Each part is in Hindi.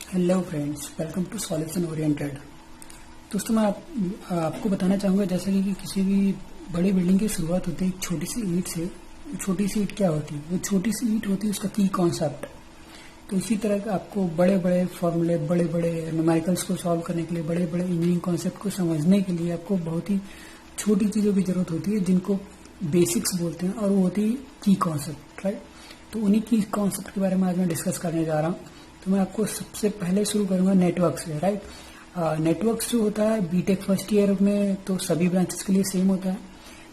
Hello friends, welcome to solution oriented. दोस्तों, मैं आपको बताना चाहूँगा जैसे कि किसी भी बड़ी बिल्डिंग की शुरुआत होती है एक छोटी सी ईंट से। छोटी सी ईंट क्या होती है? वो छोटी सी ईंट होती है उसका की कॉन्सेप्ट। तो इसी तरह का आपको बड़े बड़े फॉर्मूले, बड़े बड़े न्यूमेरिकल्स को सॉल्व करने के लिए, बड़े बड़े इंजीनियरिंग कॉन्सेप्ट को समझने के लिए आपको बहुत ही छोटी चीज़ों की जरूरत होती है जिनको बेसिक्स बोलते हैं, और वो होती है की कॉन्सेप्ट, राइट। तो उन्हीं की कॉन्सेप्ट के बारे में आज मैं डिस्कस करने जा रहा हूँ। तो मैं आपको सबसे पहले शुरू करूंगा नेटवर्क से, राइट। नेटवर्क्स जो होता है बीटेक फर्स्ट ईयर में तो सभी ब्रांचेस के लिए सेम होता है,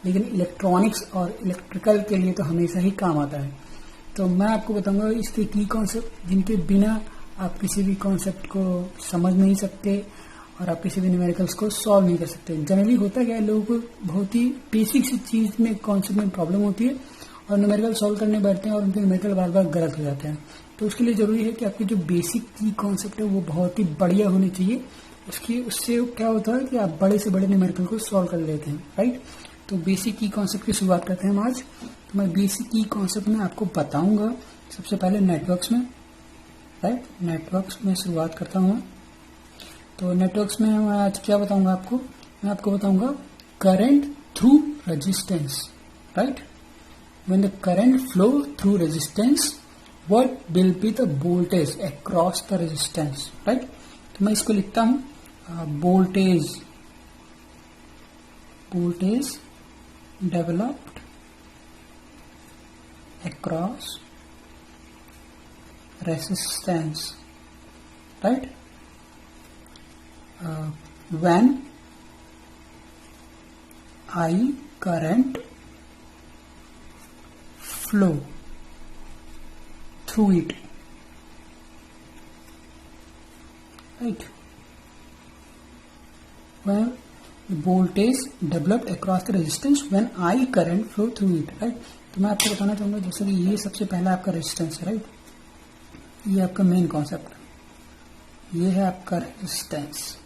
लेकिन इलेक्ट्रॉनिक्स और इलेक्ट्रिकल के लिए तो हमेशा ही काम आता है। तो मैं आपको बताऊंगा इसके की कॉन्सेप्ट जिनके बिना आप किसी भी कॉन्सेप्ट को समझ नहीं सकते और आप किसी भी न्यूमेरिकल्स को सॉल्व नहीं कर सकते। जनरली होता क्या है, लोगों को बहुत ही बेसिक सी चीज में कॉन्सेप्ट में प्रॉब्लम होती है और न्यूमेरिकल सॉल्व करने बैठते हैं और उनके न्यूमेरिकल बार बार गलत हो जाते हैं। तो उसके लिए जरूरी है कि आपकी जो बेसिक की कॉन्सेप्ट है वो बहुत ही बढ़िया होनी चाहिए। उससे क्या होता है कि आप बड़े से बड़े न्यूमेरिकल को सॉल्व कर लेते हैं, राइट। तो बेसिक की कॉन्सेप्ट की शुरुआत करते हैं हम आज। तो मैं बेसिक की कॉन्सेप्ट में आपको बताऊंगा सबसे पहले नेटवर्क्स में, राइट। नेटवर्क्स में शुरुआत करता हूँ। तो नेटवर्क्स में मैं आज क्या बताऊंगा आपको? मैं आपको बताऊंगा current through resistance, right. When the current flow through resistance, what will be the voltage across the resistance, right? तो मैं इसको लिखता हूं voltage developed across resistance, right? When I current flow through it, right. When voltage developed across the resistance when I current flow through it, right. तो मैं आपको बताना चाहूंगा जैसे कि ये सबसे पहला आपका रेजिस्टेंस है, राइट। ये आपका मेन कॉन्सेप्ट, ये है आपका रेजिस्टेंस।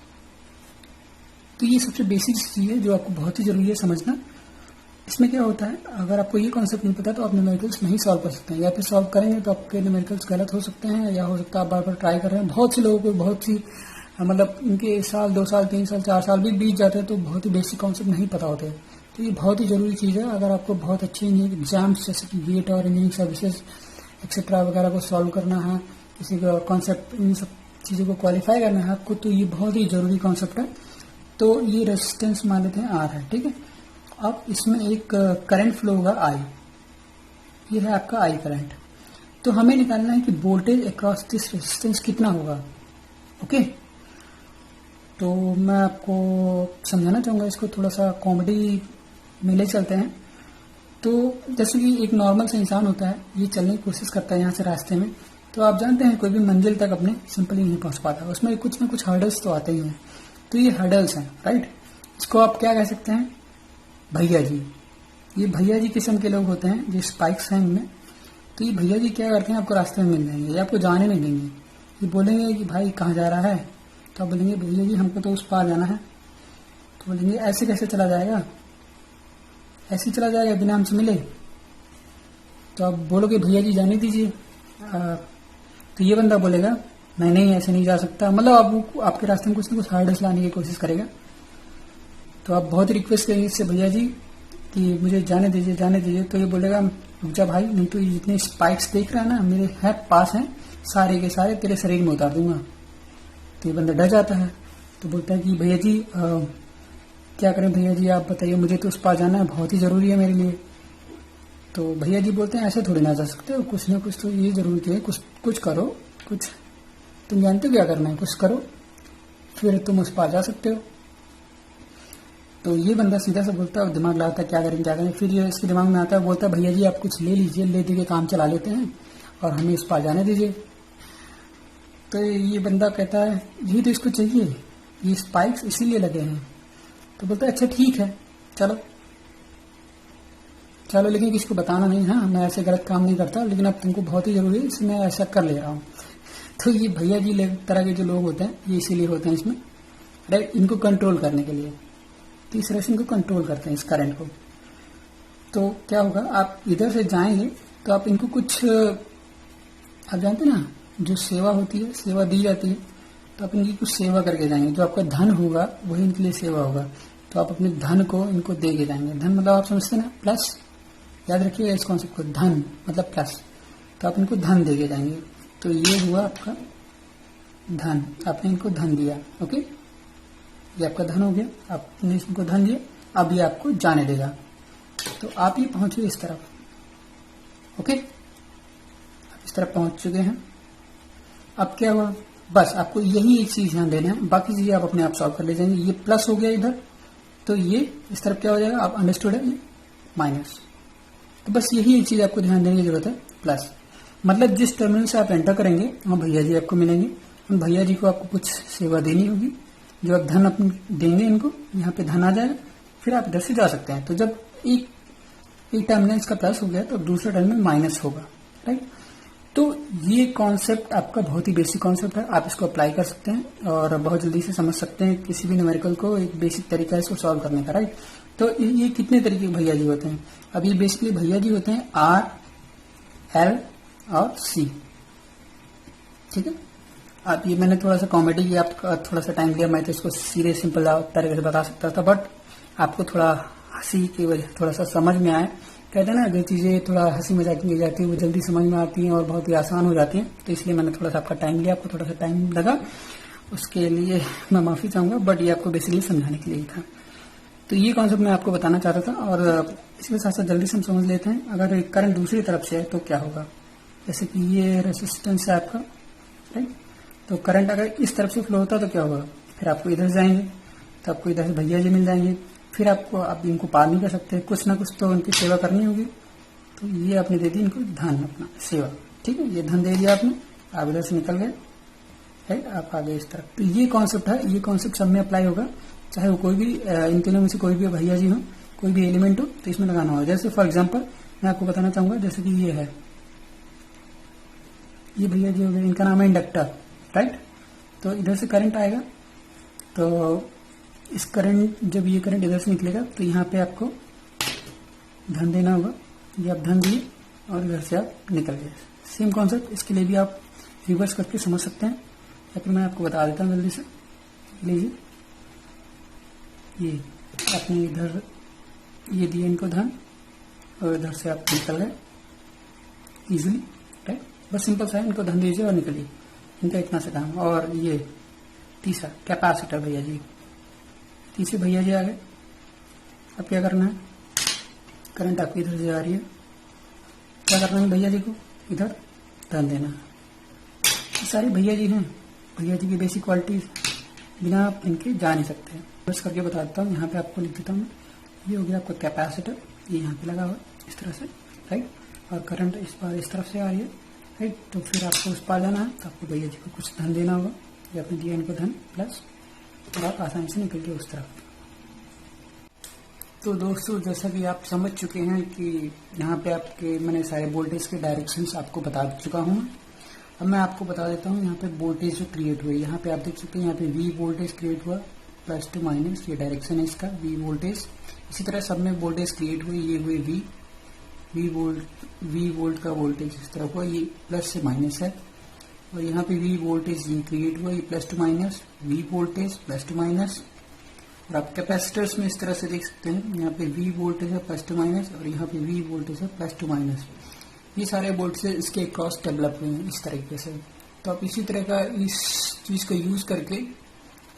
तो ये सबसे बेसिक चीज है जो आपको बहुत ही जरूरी है समझना। इसमें क्या होता है, अगर आपको ये कॉन्सेप्ट नहीं पता तो आप न्यूमेरिकल्स नहीं सॉल्व कर सकते हैं, या फिर सॉल्व करेंगे तो आपके न्यूमेरिकल्स गलत हो सकते हैं, या हो सकता है आप बार बार ट्राई कर रहे हैं। बहुत से लोगों को बहुत सी मतलब इनके साल 2 साल 3 साल 4 साल भी बीत जाते हैं तो बहुत ही बेसिक कॉन्सेप्ट नहीं पता होते। तो ये बहुत ही जरूरी चीज़ है। अगर आपको बहुत अच्छी इंजीनियरिंग एग्जाम्स जैसे कि गेट और इंजीनियरिंग सर्विसेज एक्सेट्रा वगैरह को सॉल्व करना है, किसी का कॉन्सेप्ट, इन सब चीज़ों को क्वालिफाई करना है आपको, तो ये बहुत ही जरूरी कॉन्सेप्ट है। तो ये रेजिस्टेंस मान लेते हैं आर है, ठीक है। अब इसमें एक करंट फ्लो होगा आई, ये है आपका आई करंट। तो हमें निकालना है कि वोल्टेज अक्रॉस दिस रेजिस्टेंस कितना होगा, ओके। तो मैं आपको समझाना चाहूंगा इसको, थोड़ा सा कॉमेडी में ले चलते हैं। तो जैसे कि एक नॉर्मल सा इंसान होता है, ये चलने की कोशिश करता है यहाँ से रास्ते में, तो आप जानते हैं कोई भी मंजिल तक अपने सिंपली नहीं पहुंच पाता, उसमें कुछ ना कुछ हर्डल्स तो आते ही हैं। तो ये हर्डल्स हैं, राइट। इसको आप क्या कह सकते हैं? भैया जी। ये भैया जी किस्म के लोग होते हैं जो स्पाइक्स हैं इनमें। तो ये भैया जी क्या करते हैं, आपको रास्ते में मिल जाएंगे, ये आपको जाने नहीं देंगे। ये बोलेंगे कि भाई कहाँ जा रहा है, तो आप बोलेंगे भैया जी हमको तो उस पार जाना है। तो बोलेंगे ऐसे कैसे चला जाएगा, ऐसे चला जाएगा बिना हमसे मिले। तो आप बोलोगे भैया जी जाने दीजिए। तो ये बंदा बोलेगा मैं नहीं, ऐसे नहीं जा सकता। मतलब आपके रास्ते में कुछ ना कुछ हार्डल्स लाने की कोशिश करेगा। तो आप बहुत रिक्वेस्ट करेंगे इससे भैया जी कि मुझे जाने दीजिए, जाने दीजिए। तो ये बोलेगा रुक जा भाई, नहीं तो ये जितने स्पाइक्स देख रहा है ना मेरे है पास हैं, सारे के सारे तेरे शरीर में उतार दूंगा। तो ये बंदा डर जाता है, तो बोलता है कि भैया जी क्या करें भैया जी, आप बताइए, मुझे तो उस पार जाना है, बहुत ही जरूरी है मेरे लिए। तो भैया जी बोलते हैं ऐसे थोड़ी ना जा सकते हो, कुछ ना कुछ तो ये जरूरी है, कुछ करो, कुछ तुम जानते हो क्या करना है, कुछ करो फिर तुम उस पार जा सकते हो। तो ये बंदा सीधा सा बोलता है, दिमाग लगाता है क्या करें क्या करें। फिर इसके दिमाग में आता है, बोलता है भैया जी आप कुछ ले लीजिए, ले दे के काम चला लेते हैं और हमें इस पार जाने दीजिए। तो ये बंदा कहता है ये तो इसको चाहिए, ये स्पाइक्स इसीलिए लगे हैं। तो बोलता है अच्छा ठीक है चलो चलो, लेकिन किसी को बताना नहीं, हाँ मैं ऐसे गलत काम नहीं करता, लेकिन अब तुमको बहुत ही जरूरी है इसलिए मैं ऐसा कर ले रहा हूँ। तो ये भैया जी तरह के जो लोग होते हैं ये इसीलिए होते हैं इसमें, राइट, इनको कंट्रोल करने के लिए। तो इस तरह से इनको कंट्रोल करते हैं इस करंट को। तो क्या होगा, आप इधर से जाएंगे तो आप इनको कुछ, आप जानते ना जो सेवा होती है, सेवा दी जाती है, तो आप इनकी कुछ सेवा करके जाएंगे। जो आपका धन होगा वही इनके लिए सेवा होगा, तो आप अपने धन को इनको दे के जाएंगे। धन मतलब आप समझते हैं ना, प्लस, याद रखिएगा इस कॉन्सेप्ट को, धन मतलब प्लस, तो आप इनको धन दे के जाएंगे। तो ये हुआ आपका धन, आपने इनको धन दिया। ओके, ये आपका धन हो गया, आपने इनको धन दिया, अब ये आपको जाने देगा। तो आप ये पहुंचे इस तरफ। ओके, आप इस तरफ पहुंच चुके हैं। अब क्या हुआ, बस आपको यही एक चीज ध्यान देना है, बाकी चीजें आप अपने आप सॉल्व कर ले जाएंगे। ये प्लस हो गया इधर, तो ये इस तरफ क्या हो जाएगा, आप अंडरस्टूड है, ये माइनस। तो बस यही एक चीज आपको ध्यान देने की जरूरत है, प्लस। मतलब जिस टर्मिनल से आप एंटर करेंगे वहां भैया जी आपको मिलेंगे, उन भैया जी को आपको कुछ सेवा देनी होगी। जो आप धन अपने देंगे इनको, यहाँ पे धन आ जाएगा, फिर आप इधर से जा सकते हैं। तो जब एक टर्मिनल इसका प्लस हो गया तो दूसरा टर्मिनल माइनस होगा, राइट। तो ये कॉन्सेप्ट आपका बहुत ही बेसिक कॉन्सेप्ट है, आप इसको अप्लाई कर सकते हैं और बहुत जल्दी से समझ सकते हैं किसी भी न्यूमेरिकल को। एक बेसिक तरीका है इसको सॉल्व करने का, राइट। तो ये कितने तरीके के भैया जी होते हैं, अब ये बेसिकली भैया जी होते हैं आर, एल और सी, ठीक है। अब ये मैंने थोड़ा सा कॉमेडी किया, आपका थोड़ा सा टाइम लिया, मैं तो इसको सीधे सिंपल तरीके से बता सकता था, बट आपको थोड़ा हंसी की वजह थोड़ा सा समझ में आए। कहते हैं ना, जो चीजें थोड़ा हंसी मजाक की जाती है वो जल्दी समझ में आती हैं और बहुत ही आसान हो जाती हैं। तो इसलिए मैंने थोड़ा सा आपका टाइम लिया, आपको थोड़ा सा टाइम लगा, उसके लिए मैं माफी चाहूंगा, बट ये आपको बेसिकली समझाने के लिए था। तो ये कॉन्सेप्ट मैं आपको बताना चाहता था, और इसके साथ साथ जल्दी से हम समझ लेते हैं, अगर करंट दूसरी तरफ से है तो क्या होगा। जैसे कि ये रेसिस्टेंस है आपका, राइट। तो करंट अगर इस तरफ से फ्लो होता तो क्या होगा, फिर आपको इधर जाएंगे तो आपको इधर से भैया जी मिल जाएंगे, फिर आपको आप इनको पार नहीं कर सकते, कुछ ना कुछ तो उनकी सेवा करनी होगी। तो ये आपने दे दी इनको धन, अपना सेवा, ठीक है। ये धन दे दिया आपने, आप इधर से निकल गए, राइट, आप आ गए इस तरफ। तो ये कॉन्सेप्ट है, ये कॉन्सेप्ट सब में अप्लाई होगा, चाहे वो कोई भी इन तीनों में से कोई भी भैया जी हो, कोई भी एलिमेंट हो, तो इसमें लगाना होगा। जैसे फॉर एग्जाम्पल मैं आपको बताना चाहूंगा, जैसे कि ये है, ये भैया जी हो गए, इनका नाम है इंडक्टर, राइट। तो इधर से करंट आएगा, तो इस करंट, जब ये करंट इधर से निकलेगा तो यहाँ पे आपको धन देना होगा। ये आप धन दिए और इधर से आप निकल गए। सेम कॉन्सेप्ट, इसके लिए भी आप रिवर्स करके समझ सकते हैं, या फिर मैं आपको बता देता हूँ जल्दी से। लीजिए, ये आपने इधर ये दिया इनको धन, और इधर से आप निकल गए इजिली, राइट। बस सिंपल सा है, इनको धन दीजिए और निकलिए, इनका इतना से काम। और ये तीसरा कैपेसिटर भैया जी, तीसरे भैया जी आ गए। अब क्या करना है, करंट आपकी इधर से आ रही है, क्या करना है भैया जी को, इधर धन देना। ये सारे भैया जी हैं, भैया जी की बेसिक क्वालिटीज, बिना आप इनके जा नहीं सकते। बस करके बता देता हूँ, यहाँ पे आपको लिख देता हूँ। ये हो गया आपका कैपेसिटर, ये यहाँ पे लगा हुआ इस तरह से, राइट। और करंट इस बार इस तरफ से आ रही है, राइट। तो फिर आपको उस पार जाना है, तो आपको भैया जी को कुछ धन देना होगा। ये आपने दिया इनको धन प्लस, और आप आसानी से निकल गए उस तरफ। तो दोस्तों, जैसा कि आप समझ चुके हैं कि यहाँ पे आपके मैंने सारे वोल्टेज के डायरेक्शंस आपको बता चुका हूँ। अब मैं आपको बता देता हूँ यहाँ पे वोल्टेज जो क्रिएट हुई, यहाँ पे आप देख सकते हैं, यहाँ पे वी वोल्टेज क्रिएट हुआ, प्लस टू माइनस, ये डायरेक्शन है इसका, वी वोल्टेज। इसी तरह सब में वोल्टेज क्रिएट हुई, ये हुई वी वोल्ट का वोल्टेज इस तरह हुआ, ये प्लस से माइनस है। और यहाँ पे वी वोल्टेज ये क्रिएट हुआ, ये plus two minus, V voltage plus two minus. और आप कैपेसिटर्स में इस तरह से देख सकते हैं, यहाँ पे वी वोल्टेज है प्लस टू माइनस, और यहाँ पे वी वोल्टेज है प्लस टू माइनस। ये सारे वोल्टेज इसके क्रॉस डेवलप हुए हैं इस तरीके से। तो आप इसी तरह का इस चीज को यूज करके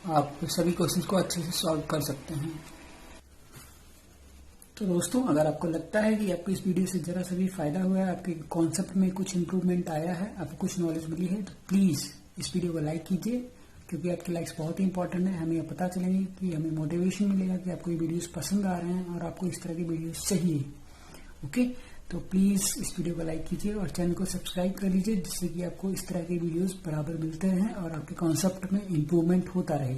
आप सभी क्वेश्चंस को अच्छे से सॉल्व कर सकते हैं। तो दोस्तों, अगर आपको लगता है कि आपको इस वीडियो से जरा सा भी फायदा हुआ है, आपके कॉन्सेप्ट में कुछ इंप्रूवमेंट आया है, आपको कुछ नॉलेज मिली है, तो प्लीज इस वीडियो को लाइक कीजिए, क्योंकि आपके लाइक्स बहुत ही इंपॉर्टेंट है। हमें पता चलेंगे कि हमें मोटिवेशन मिलेगा कि आपको ये वीडियोस पसंद आ रहे हैं और आपको इस तरह की वीडियोस चाहिए। ओके, तो प्लीज इस वीडियो को लाइक कीजिए और चैनल को सब्सक्राइब कर लीजिए, जिससे कि आपको इस तरह के वीडियोस बराबर मिलते रहें और आपके कॉन्सेप्ट में इम्प्रूवमेंट होता रहे,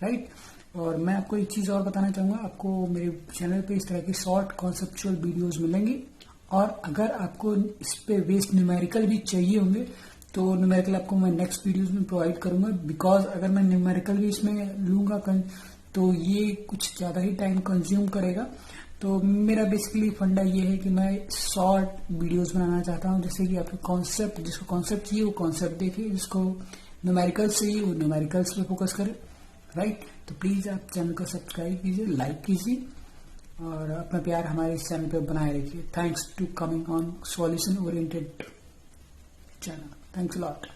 राइट। और मैं आपको एक चीज और बताना चाहूंगा, आपको मेरे चैनल पे इस तरह के शॉर्ट कॉन्सेप्चुअल वीडियोस मिलेंगे, और अगर आपको इस पे बेस्ड न्यूमेरिकल भी चाहिए होंगे तो न्यूमेरिकल आपको मैं नेक्स्ट वीडियोस में प्रोवाइड करूंगा। बिकॉज अगर मैं न्यूमेरिकल भी इसमें लूंगा तो ये कुछ ज्यादा ही टाइम कंज्यूम करेगा, तो मेरा बेसिकली फंडा ये है कि मैं शॉर्ट वीडियोस बनाना चाहता हूँ, जैसे कि आपके कॉन्सेप्ट, जिसको कॉन्सेप्ट चाहिए वो कॉन्सेप्ट देखिए, जिसको न्यूमेरिकल्स चाहिए वो न्यूमेरिकल्स पे फोकस करे, राइट। तो प्लीज़ आप चैनल को सब्सक्राइब कीजिए, लाइक कीजिए और अपना प्यार हमारे इस चैनल पे बनाए रखिए। Thanks to coming on solution oriented channel. Thanks a lot.